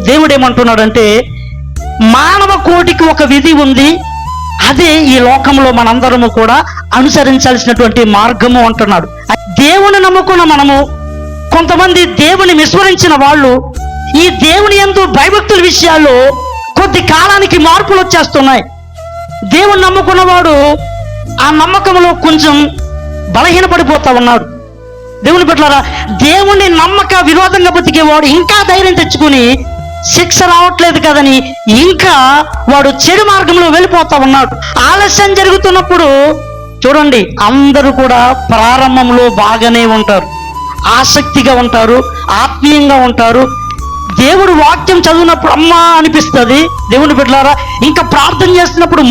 దేవుడు ఏమంటున్నాడంటే, మానవ కోటికి ఒక విధి ఉంది, అదే ఈ లోకంలో మనందరము కూడా అనుసరించాల్సినటువంటి మార్గము అంటున్నాడు. దేవుని నమ్ముకున్న మనము, కొంతమంది దేవుని విస్మరించిన వాళ్ళు ఈ దేవుని యందు భయభక్తుల విషయాల్లో కొద్ది కాలానికి మార్పులు వచ్చేస్తున్నాయి. దేవుని నమ్ముకున్నవాడు ఆ నమ్మకంలో కొంచెం బలహీనపడిపోతా ఉన్నాడు. దేవుని బిడ్డలారా, దేవుని నమ్మక విరోధంగా బతికేవాడు ఇంకా ధైర్యం తెచ్చుకుని శిక్ష రావట్లేదు కదని ఇంకా వాడు చెడు మార్గంలో వెళ్ళిపోతా ఉన్నాడు. ఆలస్యం జరుగుతున్నప్పుడు చూడండి, అందరూ కూడా ప్రారంభంలో బాగానే ఉంటారు, ఆసక్తిగా ఉంటారు, ఆత్మీయంగా ఉంటారు. దేవుడు వాక్యం చదివినప్పుడు అమ్మా అనిపిస్తుంది. దేవుని బిడ్డలారా, ఇంకా ప్రార్థన చేస్తున్నప్పుడు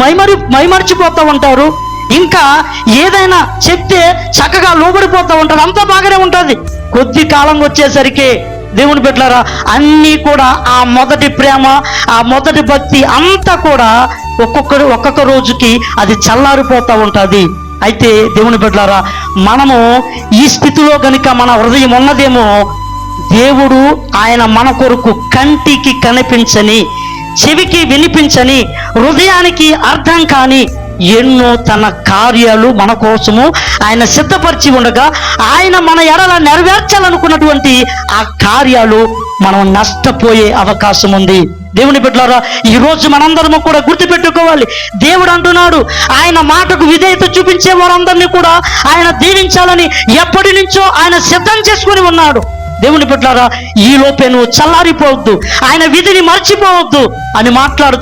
మైమరిచిపోతూ ఉంటారు. ఇంకా ఏదైనా చెప్తే చక్కగా లోబడిపోతూ ఉంటారు, అంతా బాగానే ఉంటుంది. కొద్ది కాలం వచ్చేసరికి దేవుని బిడ్డలారా, అన్నీ కూడా ఆ మొదటి ప్రేమ, ఆ మొదటి భక్తి అంతా కూడా ఒక్కొక్క రోజుకి అది చల్లారిపోతూ ఉంటుంది. అయితే దేవుని బిడ్డలారా, మనము ఈ స్థితిలో కనుక మన హృదయం ఉన్నదేమో, దేవుడు ఆయన మన కొరకు కంటికి కనిపించని, చెవికి వినిపించని, హృదయానికి అర్థం కాని ఎన్నో తన కార్యాలు మన కోసము ఆయన సిద్ధపరిచి ఉండగా, ఆయన మన ఎడల నెరవేర్చాలనుకున్నటువంటి ఆ కార్యాలు మనం నష్టపోయే అవకాశం ఉంది. దేవుని బిడ్డలారా, ఈరోజు మనందరము కూడా గుర్తుపెట్టుకోవాలి. దేవుడు అంటున్నాడు, ఆయన మాటకు విధేయత చూపించే వారందరినీ కూడా ఆయన దీవించాలని ఎప్పటి నుంచో ఆయన సిద్ధం చేసుకుని ఉన్నాడు. దేవుని బిడ్డలారా, ఈ లోపే నువ్వు చల్లారిపోవద్దు, ఆయన విధిని మర్చిపోవద్దు అని మాట్లాడు.